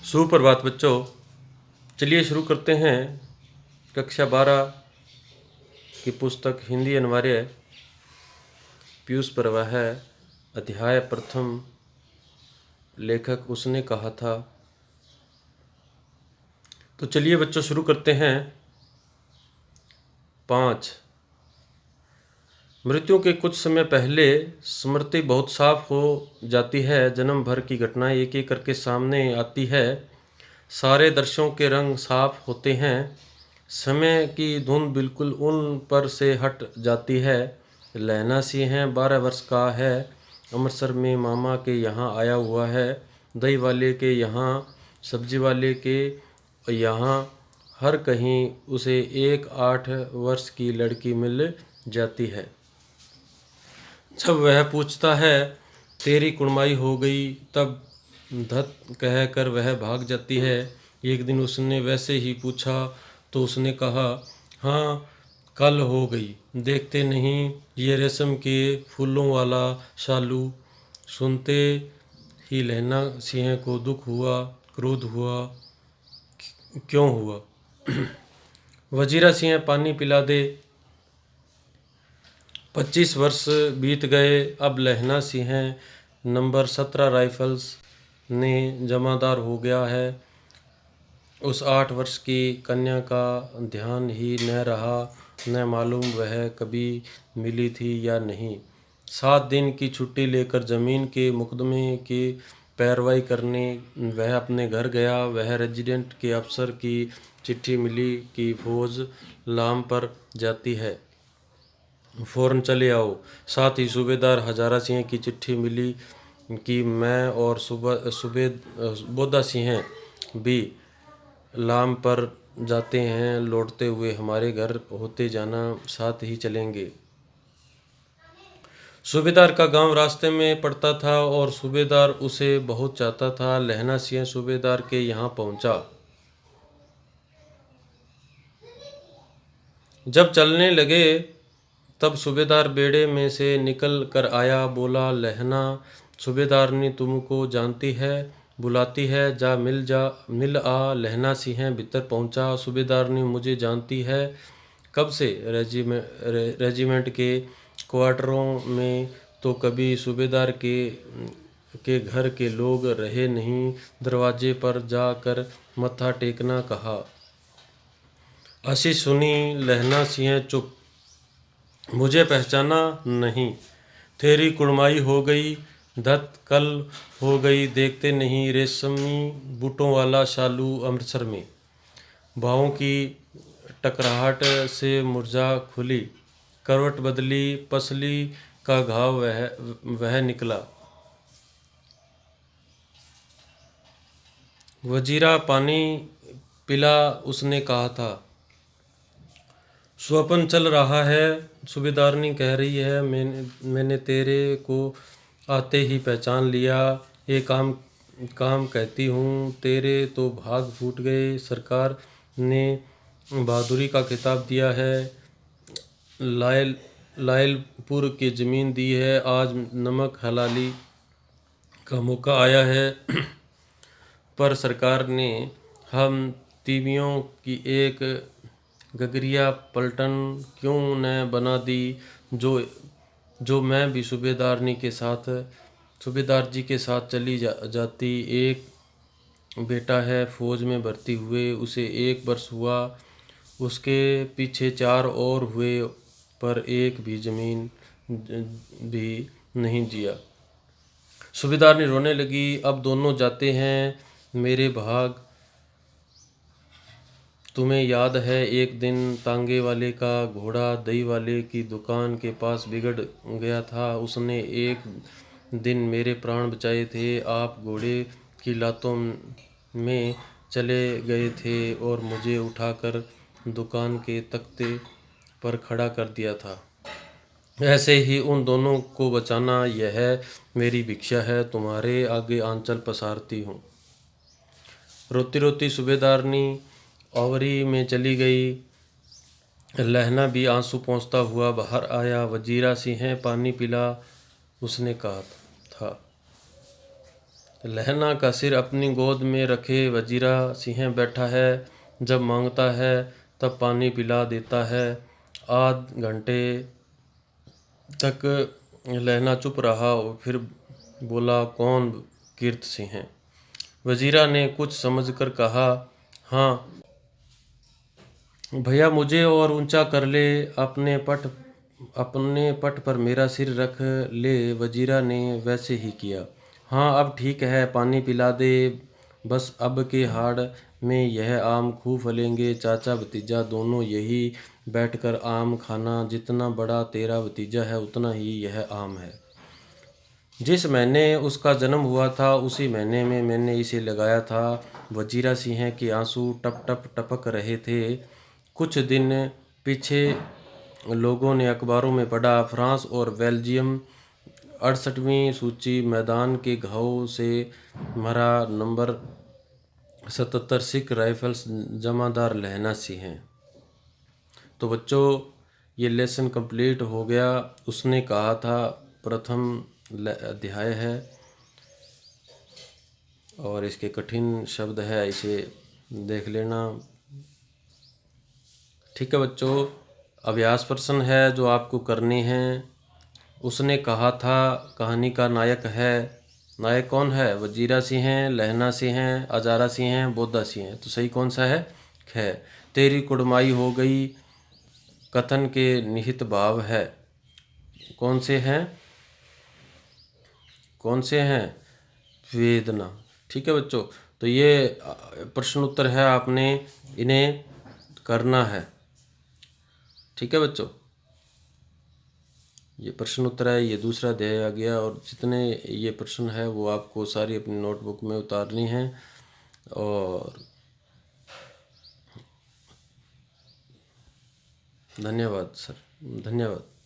सुप्रभात बच्चों। चलिए शुरू करते हैं कक्षा 12 की पुस्तक हिंदी अनिवार्य पीयूष परवा है। अध्याय प्रथम। लेखक उसने कहा था। तो चलिए बच्चों शुरू करते हैं। 5। मृत्यु के कुछ समय पहले स्मृति बहुत साफ हो जाती है। जन्म भर की घटनाएं एक एक करके सामने आती है। सारे दृश्यों के रंग साफ होते हैं। समय की धुंध बिल्कुल उन पर से हट जाती है। लहना सिंह 12 वर्ष का है। अमृतसर में मामा के यहाँ आया हुआ है। दही वाले के यहाँ, सब्जी वाले के यहाँ, हर कहीं उसे एक 8 वर्ष की लड़की मिल जाती है। जब वह पूछता है तेरी कुड़माई हो गई, तब धत कहकर वह भाग जाती है। एक दिन उसने वैसे ही पूछा तो उसने कहा, हाँ कल हो गई। देखते नहीं ये रेशम के फूलों वाला शालू। सुनते ही लहना सिंह को दुख हुआ, क्रोध हुआ। क्यों हुआ? वजीरा सिंह पानी पिला दे। 25 वर्ष बीत गए। अब लहना सिंह नंबर 17 राइफल्स ने जमादार हो गया है। उस 8 वर्ष की कन्या का ध्यान ही न रहा। न मालूम वह कभी मिली थी या नहीं। 7 दिन की छुट्टी लेकर जमीन के मुकदमे की पैरवाई करने वह अपने घर गया। वह रेजिडेंट के अफसर की चिट्ठी मिली कि फौज लाम पर जाती है, फौरन चले आओ। साथ ही सूबेदार हजारा सिंह की चिट्ठी मिली कि मैं और बोदा सिंह भी लाम पर जाते हैं। लौटते हुए हमारे घर होते जाना, साथ ही चलेंगे। सूबेदार का गांव रास्ते में पड़ता था और सूबेदार उसे बहुत चाहता था। लहना सिंह सूबेदार के यहाँ पहुंचा। जब चलने लगे तब सूबेदार बेड़े में से निकल कर आया। बोला, लहना सूबेदारनी तुमको जानती है, बुलाती है, जा मिल आ। लहना सिंह भीतर पहुंचा। सूबेदारनी मुझे जानती है। कब से? रेजिमेंट के क्वार्टरों में तो कभी सूबेदार के घर के लोग रहे नहीं। दरवाजे पर जाकर मत्था टेकना कहा। असी सुनी। लहना सिंह चुप। मुझे पहचाना नहीं। तेरी कुड़माई हो गई, धत कल हो गई। देखते नहीं रेशमी बूटों वाला शालू अमृतसर में। बाहों की टकराहट से मुर्जा खुली, करवट बदली, पसली का घाव वह निकला। वजीरा पानी पिला, उसने कहा था। स्वप्न चल रहा है, सूबेदारनी कह रही है। मैंने तेरे को आते ही पहचान लिया। ये काम कहती हूँ, तेरे तो भाग फूट गए। सरकार ने बहादुरी का खिताब दिया है। लायलपुर की ज़मीन दी है। आज नमक हलाली का मौका आया है। पर सरकार ने हम तीमियों की एक गगरिया पलटन क्यों न बना दी, जो मैं भी सूबेदार जी के साथ चली जाती। एक बेटा है, फौज में भर्ती हुए उसे 1 वर्ष हुआ। उसके पीछे 4 और हुए, पर एक भी ज़मीन भी नहीं जिया। सूबेदार ने रोने लगी। अब दोनों जाते हैं मेरे भाग। तुम्हें याद है एक दिन तांगे वाले का घोड़ा दही वाले की दुकान के पास बिगड़ गया था। उसने एक दिन मेरे प्राण बचाए थे। आप घोड़े की लातों में चले गए थे और मुझे उठाकर दुकान के तख्ते पर खड़ा कर दिया था। ऐसे ही उन दोनों को बचाना, यह मेरी भिक्षा है। तुम्हारे आगे आंचल पसारती हूँ। रोती रोती सूबेदारनी औवरी में चली गई। लहना भी आंसू पोंछता हुआ बाहर आया। वजीरा सिंह पानी पिला, उसने कहा था। लहना का सिर अपनी गोद में रखे वजीरा सिंह बैठा है। जब मांगता है तब पानी पिला देता है। आध घंटे तक लहना चुप रहा और फिर बोला, कौन? कीर्त सिंह। वजीरा ने कुछ समझकर कहा, हाँ भैया, मुझे और ऊंचा कर ले, अपने पट पर मेरा सिर रख ले। वजीरा ने वैसे ही किया। हाँ अब ठीक है, पानी पिला दे। बस अब के हाड़ में यह आम खूब फलेंगे। चाचा भतीजा दोनों यही बैठकर आम खाना। जितना बड़ा तेरा भतीजा है उतना ही यह आम है। जिस महीने उसका जन्म हुआ था उसी महीने में मैंने इसे लगाया था। वजीरा सिंह के आंसू टप टप टपक रहे थे। कुछ दिन पीछे लोगों ने अखबारों में पढ़ा, फ्रांस और बेल्जियम 68वीं सूची, मैदान के घाव से मरा। नंबर 77 सिख राइफल्स, जमादार लहना सिंह। तो बच्चों, ये लेसन कंप्लीट हो गया। उसने कहा था प्रथम अध्याय है और इसके कठिन शब्द है, इसे देख लेना। ठीक है बच्चों, अभ्यास प्रश्न है जो आपको करने हैं। उसने कहा था कहानी का नायक है। नायक कौन है? वजीरा सिंह, लहना सिंह, अजारा सिंह, बोधा सिंह। तो सही कौन सा है? ख। तेरी कुड़माई हो गई कथन के निहित भाव है। कौन से हैं? कौन से हैं? वेदना। ठीक है बच्चों, तो ये प्रश्न उत्तर है, आपने इन्हें करना है। ठीक है बच्चों, ये प्रश्न उत्तर है, ये दूसरा अध्याय आ गया। और जितने ये प्रश्न है वो आपको सारी अपनी नोटबुक में उतारनी है। और धन्यवाद सर, धन्यवाद।